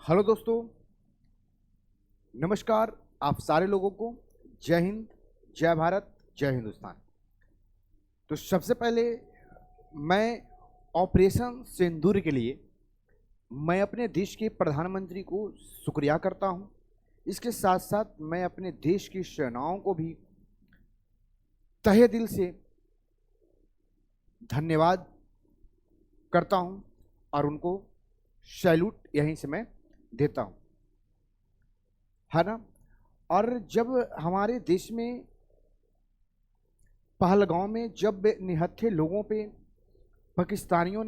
Hello दोस्तों, नमस्कार। आप सारे लोगों को जय हिंद, जय भारत, जय हिंदुस्तान। तो सबसे पहले मैं ऑपरेशन सिंदूर के लिए मैं अपने देश के प्रधानमंत्री को शुक्रिया करता हूं। इसके साथ साथ मैं अपने देश की सेनाओं को भी तहे दिल से धन्यवाद करता हूं और उनको सैल्यूट यहीं से मैं देता हूं, है ना। और जब हमारे देश में पहलगांव में जब निहत्थे लोगों पे पाकिस्तानियों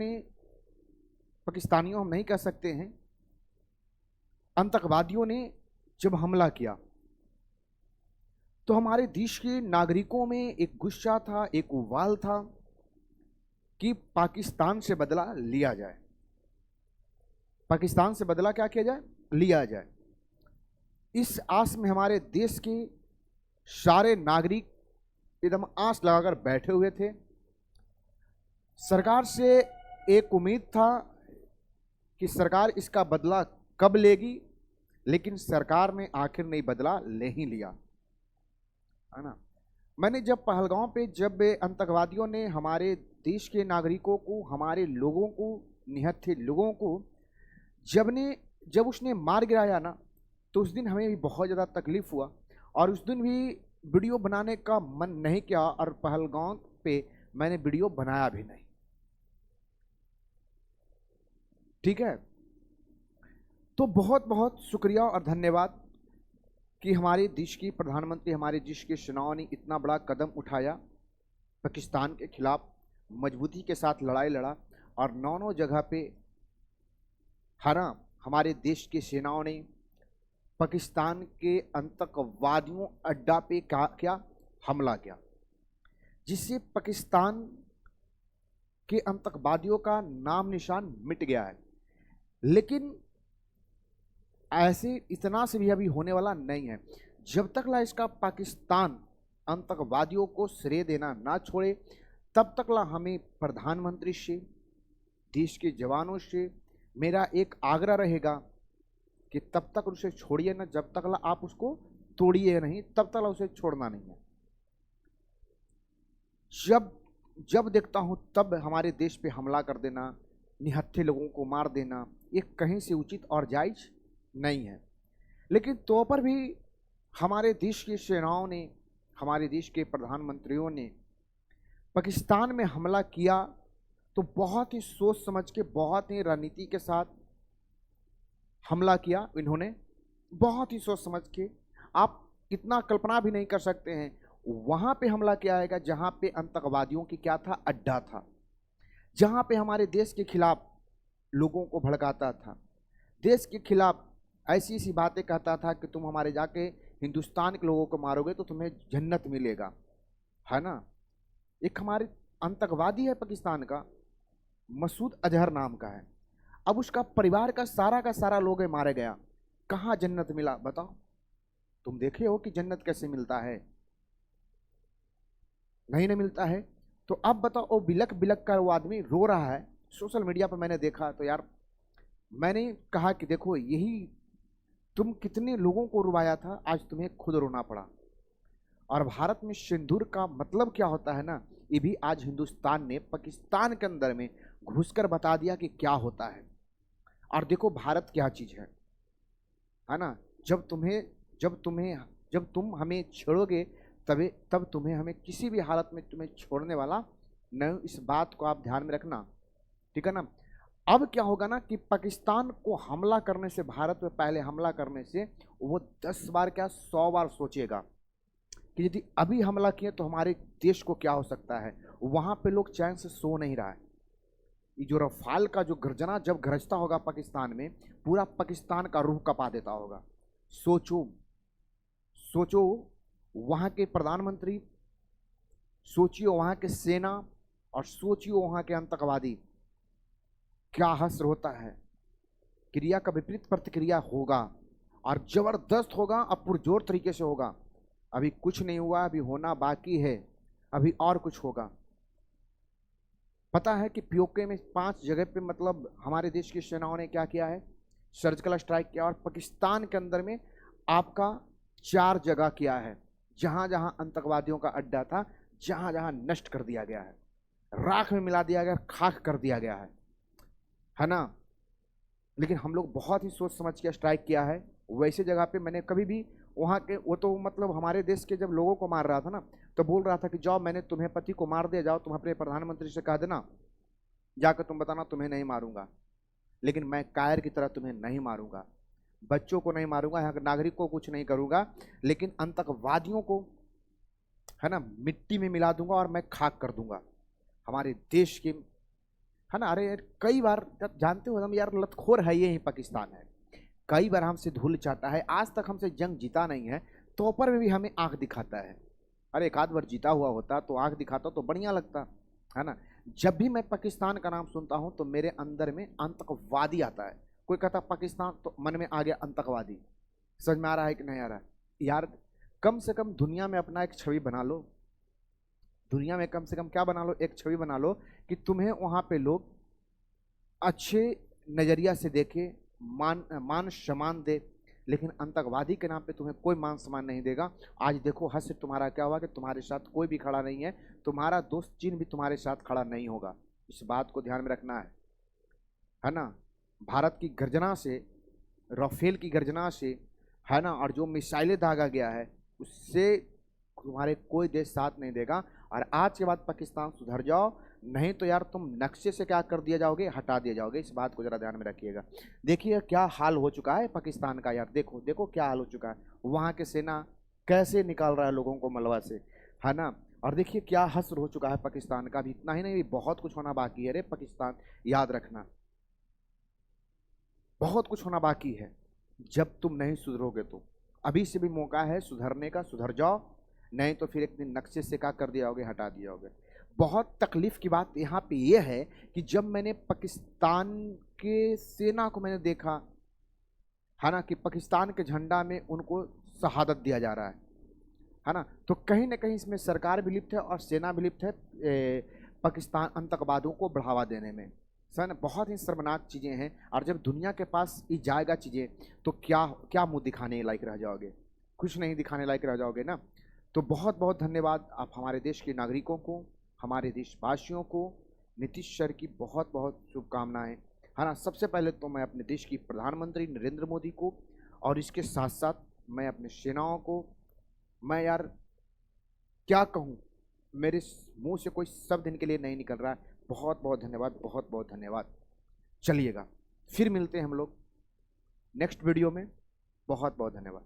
हम नहीं कह सकते हैं, आतंकवादियों ने जब हमला किया तो हमारे देश के नागरिकों में एक गुस्सा था, एक उबाल था कि पाकिस्तान से बदला लिया जाए। पाकिस्तान से बदला क्या किया जाए? लिया जाए। इस आस में हमारे देश के सारे नागरिक एकदम आस लगाकर बैठे हुए थे। सरकार से एक उम्मीद था कि सरकार इसका बदला कब लेगी, लेकिन सरकार ने आखिर नहीं बदला ले ही लिया, है ना। मैंने जब पहलगांव पे जब आतंकवादियों ने हमारे देश के नागरिकों को, हमारे लोगों को, निहत्थे लोगों को जब उसने मार गिराया ना, तो उस दिन हमें भी बहुत ज़्यादा तकलीफ हुआ और उस दिन भी वीडियो बनाने का मन नहीं किया और पहलगांव पे मैंने वीडियो बनाया भी नहीं। ठीक है, तो बहुत बहुत शुक्रिया और धन्यवाद कि हमारे देश की प्रधानमंत्री, हमारे देश के सेनाओं ने इतना बड़ा कदम उठाया, पाकिस्तान के खिलाफ मजबूती के साथ लड़ाई लड़ा और नौ जगह पे हमारे देश के सेनाओं ने पाकिस्तान के आतंकवादियों अड्डा पे क्या हमला किया, जिससे पाकिस्तान के आतंकवादियों का नाम निशान मिट गया है। लेकिन ऐसे इतना से भी अभी होने वाला नहीं है। जब तक ला इसका पाकिस्तान आतंकवादियों को श्रेय देना ना छोड़े, तब तक ला हमें प्रधानमंत्री से, देश के जवानों से मेरा एक आग्रह रहेगा कि तब तक उसे छोड़िए ना, जब तक ला आप उसको तोड़िए नहीं, तब तक ला उसे छोड़ना नहीं है। जब देखता हूं तब हमारे देश पे हमला कर देना, निहत्थे लोगों को मार देना, ये कहीं से उचित और जायज नहीं है। लेकिन तो पर भी हमारे देश की सेनाओं ने, हमारे देश के प्रधानमंत्रियों ने पाकिस्तान में हमला किया तो बहुत ही सोच समझ के, बहुत ही रणनीति के साथ हमला किया इन्होंने, बहुत ही सोच समझ के। आप इतना कल्पना भी नहीं कर सकते हैं वहां पे हमला किया आएगा जहां पे आतंकवादियों की क्या था, अड्डा था, जहां पे हमारे देश के खिलाफ लोगों को भड़काता था, देश के खिलाफ ऐसी ऐसी बातें कहता था कि तुम हमारे जाके हिंदुस्तान के लोगों को मारोगे तो तुम्हें जन्नत मिलेगा, है ना। एक हमारे आतंकवादी है पाकिस्तान का, मसूद अजहर नाम का है। अब उसका परिवार का सारा लोग मारा गया, कहाँ जन्नत मिला बताओ? तुम देखे हो कि जन्नत कैसे मिलता है? नहीं ना मिलता है। तो अब बताओ, वो बिलक बिलक कर वो आदमी रो रहा है। सोशल मीडिया पर मैंने देखा तो यार, मैंने कहा कि देखो, यही तुम कितने लोगों को रुवाया था, आज तुम्हें खुद रोना पड़ा। और भारत में सिंदूर का मतलब क्या होता है ना, ये भी आज हिंदुस्तान ने पाकिस्तान के अंदर में घुसकर बता दिया कि क्या होता है। और देखो भारत क्या चीज है ना। जब तुम हमें छोड़ोगे तब तुम्हें हमें किसी भी हालत में तुम्हें छोड़ने वाला नहीं। इस बात को आप ध्यान में रखना, ठीक है ना। अब क्या होगा ना कि पाकिस्तान को हमला करने से, भारत में पहले हमला करने से वो 10 बार क्या 100 बार सोचेगा कि यदि अभी हमला किए तो हमारे देश को क्या हो सकता है। वहां पे लोग चैन से सो नहीं रहा है। ये जो रफाल का जो गर्जना जब गरजता होगा पाकिस्तान में, पूरा पाकिस्तान का रूह कपा देता होगा। सोचो सोचो, वहां के प्रधानमंत्री, सोचियो वहां के सेना, और सोचियो वहां के आतंकवादी, क्या हश्र होता है। क्रिया का विपरीत प्रतिक्रिया होगा और जबरदस्त होगा और पुरजोर तरीके से होगा। अभी कुछ नहीं हुआ, अभी होना बाकी है, अभी और कुछ होगा। पता है कि पीओके में 5 जगह पे मतलब हमारे देश की सेनाओं ने क्या किया है, सर्जिकल स्ट्राइक किया और पाकिस्तान के अंदर में आपका 4 जगह किया है, जहां जहां आतंकवादियों का अड्डा था, जहां जहां नष्ट कर दिया गया है, राख में मिला दिया गया, खाक कर दिया गया है ना। लेकिन हम लोग बहुत ही सोच समझ के स्ट्राइक किया है। वैसे जगह पे मैंने कभी भी वहाँ के, वो तो मतलब हमारे देश के जब लोगों को मार रहा था ना, तो बोल रहा था कि जाओ मैंने तुम्हें पति को मार दिया, जाओ तुम अपने प्रधानमंत्री से कह देना, जाकर तुम बताना तुम्हें नहीं मारूंगा। लेकिन मैं कायर की तरह तुम्हें नहीं मारूंगा, बच्चों को नहीं मारूंगा, यहाँ के नागरिक को कुछ नहीं करूंगा, लेकिन आतंकवादियों को है ना मिट्टी में मिला दूंगा और मैं खाक कर दूंगा हमारे देश की, है ना। अरे यार कई बार जब जानते हो हम यार लतखोर है, ये ही पाकिस्तान है, कई बार हमसे धूल चाहता है, आज तक हमसे जंग जीता नहीं है, तो ऊपर में भी हमें आंख दिखाता है। अरे एक आध बार जीता हुआ होता तो आंख दिखाता तो बढ़िया लगता, है ना। जब भी मैं पाकिस्तान का नाम सुनता हूं तो मेरे अंदर में आतंकवादी आता है। कोई कहता पाकिस्तान तो मन में आ गया आतंकवादी। समझ में आ रहा है कि नहीं आ रहा है यार? कम से कम दुनिया में अपना एक छवि बना लो, दुनिया में कम से कम क्या बना लो, एक छवि बना लो कि तुम्हें वहां पे लोग अच्छे नजरिया से देखे, मान सम्मान दे। लेकिन आतंकवादी के नाम पे तुम्हें कोई मान सम्मान नहीं देगा। आज देखो हद से तुम्हारा क्या हुआ कि तुम्हारे साथ कोई भी खड़ा नहीं है, तुम्हारा दोस्त चीन भी तुम्हारे साथ खड़ा नहीं होगा। इस बात को ध्यान में रखना है ना। भारत की गर्जना से, राफेल की गर्जना से, है ना, और जो मिसाइलें दागा गया है उससे तुम्हारे कोई देश साथ नहीं देगा। और आज के बाद पाकिस्तान सुधर जाओ, नहीं तो यार तुम नक्शे से क्या कर दिया जाओगे, हटा दिए जाओगे। इस बात को जरा ध्यान में रखिएगा। देखिए क्या हाल हो चुका है पाकिस्तान का यार, देखो देखो क्या हाल हो चुका है। वहाँ के सेना कैसे निकाल रहा है लोगों को मलबा से, है ना। और देखिए क्या हश्र हो चुका है पाकिस्तान का भी। इतना ही नहीं, बहुत कुछ होना बाकी है रे पाकिस्तान, याद रखना बहुत कुछ होना बाकी है। जब तुम नहीं सुधरोगे तो अभी से भी मौका है सुधरने का, सुधर जाओ, नहीं तो फिर एक दिन नक्शे से क्या कर दिया होगे, हटा दिया होगे। बहुत तकलीफ की बात यहाँ पे ये है कि जब मैंने पाकिस्तान के सेना को मैंने देखा, है ना, कि पाकिस्तान के झंडा में उनको शहादत दिया जा रहा है ना, तो कहीं ना कहीं इसमें सरकार भी लिप्त है और सेना भी लिप्त है पाकिस्तान आतंकवादियों को बढ़ावा देने में। सर बहुत ही शर्मनाक चीज़ें हैं। और जब दुनिया के पास ये जाएगा चीज़ें तो क्या क्या मुंह दिखाने लायक रह जाओगे, कुछ नहीं दिखाने लायक रह जाओगे ना। तो बहुत बहुत धन्यवाद आप हमारे देश के नागरिकों को, हमारे देशवासियों को। नीतीश सर की बहुत बहुत शुभकामनाएं, है ना। सबसे पहले तो मैं अपने देश की प्रधानमंत्री नरेंद्र मोदी को, और इसके साथ साथ मैं अपने सेनाओं को, मैं यार क्या कहूँ, मेरे मुंह से कोई शब्द इनके लिए नहीं निकल रहा है। बहुत बहुत धन्यवाद, बहुत बहुत धन्यवाद। चलिएगा फिर मिलते हैं हम लोग नेक्स्ट वीडियो में। बहुत बहुत धन्यवाद।